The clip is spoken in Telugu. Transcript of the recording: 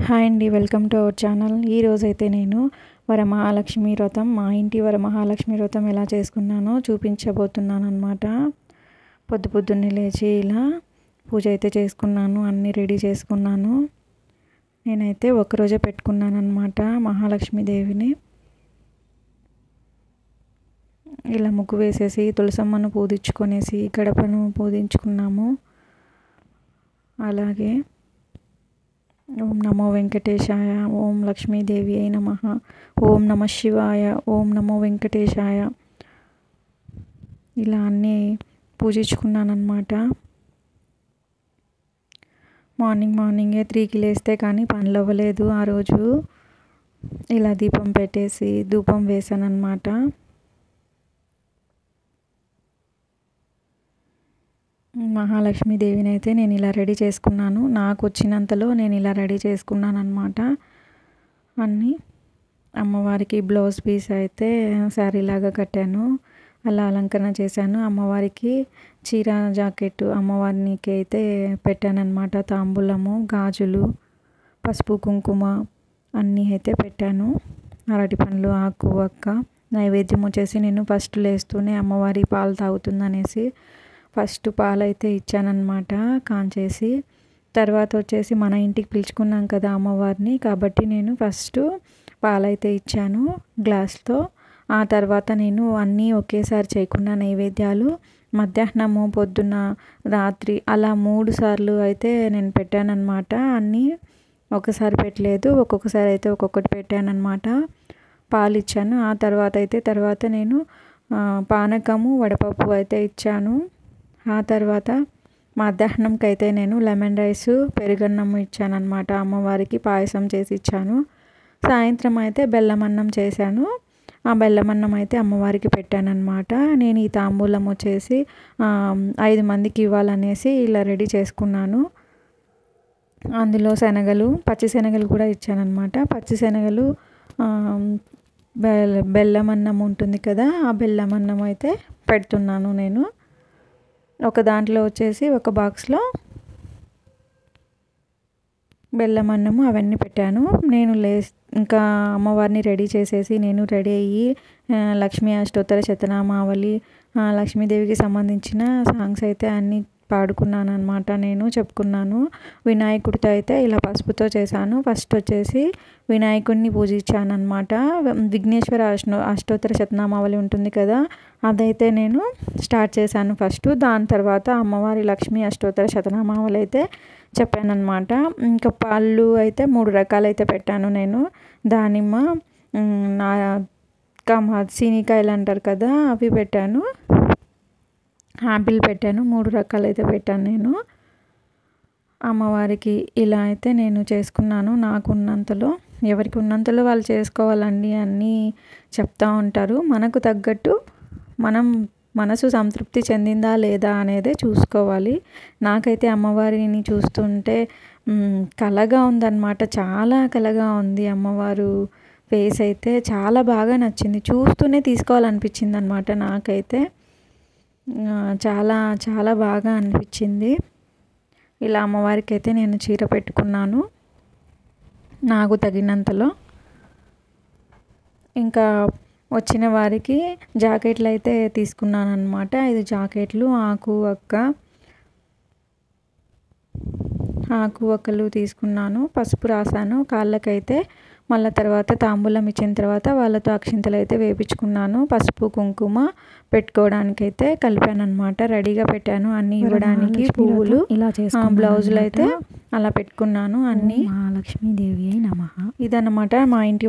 హాయ్ అండి, వెల్కమ్ టు అవర్ ఛానల్. ఈరోజైతే నేను వరమహాలక్ష్మి వ్రతం, మా ఇంటి వరమహాలక్ష్మి వ్రతం ఎలా చేసుకున్నానో చూపించబోతున్నాను అనమాట. పొద్దున్నే లేచి ఇలా పూజ అయితే చేసుకున్నాను, అన్నీ రెడీ చేసుకున్నాను. నేనైతే ఒకరోజే పెట్టుకున్నాను అనమాట మహాలక్ష్మీదేవిని. ఇలా ముగ్గు వేసేసి తులసమ్మను పూజించుకొనేసి గడపను పూజించుకున్నాము. అలాగే ఓం నమో వెంకటేశాయ, ఓం లక్ష్మీదేవి అయి నమః, ఓం నమ శివాయ, ఓం నమో వెంకటేశాయ, ఇలా అన్నీ పూజించుకున్నాను అనమాట. మార్నింగే 3కి లేస్తే కానీ పనులు అవ్వలేదు. ఆ రోజు ఇలా దీపం పెట్టేసి ధూపం వేసాను అనమాట. మహాలక్ష్మీదేవిని అయితే నేను ఇలా రెడీ చేసుకున్నాను. నాకు వచ్చినంతలో నేను ఇలా రెడీ చేసుకున్నాను అనమాట. అన్నీ అమ్మవారికి బ్లౌజ్ పీస్ అయితే శారీ లాగా కట్టాను, అలా అలంకరణ చేశాను. అమ్మవారికి చీర జాకెట్ అమ్మవారికి అయితే పెట్టానన్నమాట. తాంబూలము, గాజులు, పసుపు, కుంకుమ అన్నీ అయితే పెట్టాను. అరటి పండ్లు, ఆకు వక్క, నైవేద్యం వచ్చేసి నేను ఫస్ట్ లేస్తూనే అమ్మవారి పాలు తాగుతుందనేసి ఫస్ట్ పాలైతే ఇచ్చానన్నమాట కాంచేసి. తర్వాత వచ్చేసి మన ఇంటికి పిలుచుకున్నాం కదా అమ్మవారిని, కాబట్టి నేను ఫస్ట్ పాలైతే ఇచ్చాను గ్లాస్తో. ఆ తర్వాత నేను అన్నీ ఒకేసారి చేయకుండా నైవేద్యాలు మధ్యాహ్నము, పొద్దున్న, రాత్రి అలా 3 సార్లు అయితే నేను పెట్టానన్నమాట. అన్నీ ఒకసారి పెట్టలేదు, ఒక్కొక్కసారి అయితే ఒక్కొక్కటి పెట్టానన్నమాట. పాలు ఇచ్చాను. ఆ తర్వాత నేను పానకము, వడపప్పు అయితే ఇచ్చాను. ఆ తర్వాత మధ్యాహ్నంకి అయితే నేను లెమన్ రైస్, పెరుగన్నం ఇచ్చానన్నమాట. అమ్మవారికి పాయసం చేసి ఇచ్చాను. సాయంత్రం అయితే బెల్లం అన్నం చేశాను. ఆ బెల్లం అన్నం అయితే అమ్మవారికి పెట్టానన్నమాట. నేను ఈ తాంబూలం వచ్చేసి 5 మందికి ఇవ్వాలనేసి ఇలా రెడీ చేసుకున్నాను. అందులో శనగలు, పచ్చి శనగలు కూడా ఇచ్చానన్నమాట. పచ్చి శనగలు, బెల్లం అన్నం ఉంటుంది కదా, ఆ బెల్లం అన్నం అయితే పెడుతున్నాను నేను. ఒక దాంట్లో వచ్చేసి ఒక బాక్స్లో బెల్లం అన్నము అవన్నీ పెట్టాను. నేను ఇంకా అమ్మవారిని రెడీ చేసేసి నేను రెడీ అయ్యి లక్ష్మీ అష్టోత్తర శతనామావళి, లక్ష్మీదేవికి సంబంధించిన సాంగ్స్ అయితే అన్నీ పాడుకున్నాను అనమాట. నేను చెప్పుకున్నాను. వినాయకుడితో అయితే ఇలా పసుపుతో చేశాను. ఫస్ట్ వచ్చేసి వినాయకుడిని పూజించాను అనమాట. విఘ్నేశ్వర అష్టోత్తర శతనామావళి ఉంటుంది కదా, అదైతే నేను స్టార్ట్ చేశాను ఫస్ట్. దాని తర్వాత అమ్మవారి లక్ష్మీ అష్టోత్తర శతనామావళి అయితే చెప్పానన్నమాట. ఇంకా పళ్ళు అయితే 3 రకాలైతే పెట్టాను నేను. దానిమ్మ, సీనికాయలు అంటారు కదా, అవి పెట్టాను. ఆపిల్ పెట్టాను. 3 రకాలైతే పెట్టాను నేను అమ్మవారికి. ఇలా అయితే నేను చేసుకున్నాను. నాకున్నంతలో, ఎవరికి ఉన్నంతలో వాళ్ళు చేసుకోవాలండి. అన్నీ చెప్తూ ఉంటారు. మనకు తగ్గట్టు మనం మనసు సంతృప్తి చెందిందా లేదా అనేదే చూసుకోవాలి. నాకైతే అమ్మవారిని చూస్తుంటే కళగా ఉందన్నమాట. చాలా కళగా ఉంది. అమ్మవారు ఫేస్ అయితే చాలా బాగా నచ్చింది. చూస్తూనే తీసుకోవాలనిపించింది అనమాట. నాకైతే చాలా చాలా బాగా అనిపించింది. ఇలా అమ్మవారికి అయితే నేను చీర పెట్టుకున్నాను నాకు తగినంతలో. ఇంకా వచ్చిన వారికి జాకెట్లు అయితే తీసుకున్నాను అనమాట. 5 జాకెట్లు, ఆకు వక్కలు తీసుకున్నాను. పసుపు రాసాను కాళ్ళకైతే. మళ్ళీ తర్వాత తాంబూలం ఇచ్చిన తర్వాత వాళ్ళతో అక్షింతలు అయితే వేపించుకున్నాను. పసుపు, కుంకుమ పెట్టుకోవడానికైతే కలిపాను అనమాట. రెడీగా పెట్టాను అన్నీ ఇవ్వడానికి. పువ్వులు, ఇలా బ్లౌజులు అయితే అలా పెట్టుకున్నాను అన్నీ. మహాలక్ష్మీదేవి అయి నమః. ఇదన్నమాట మా ఇంటి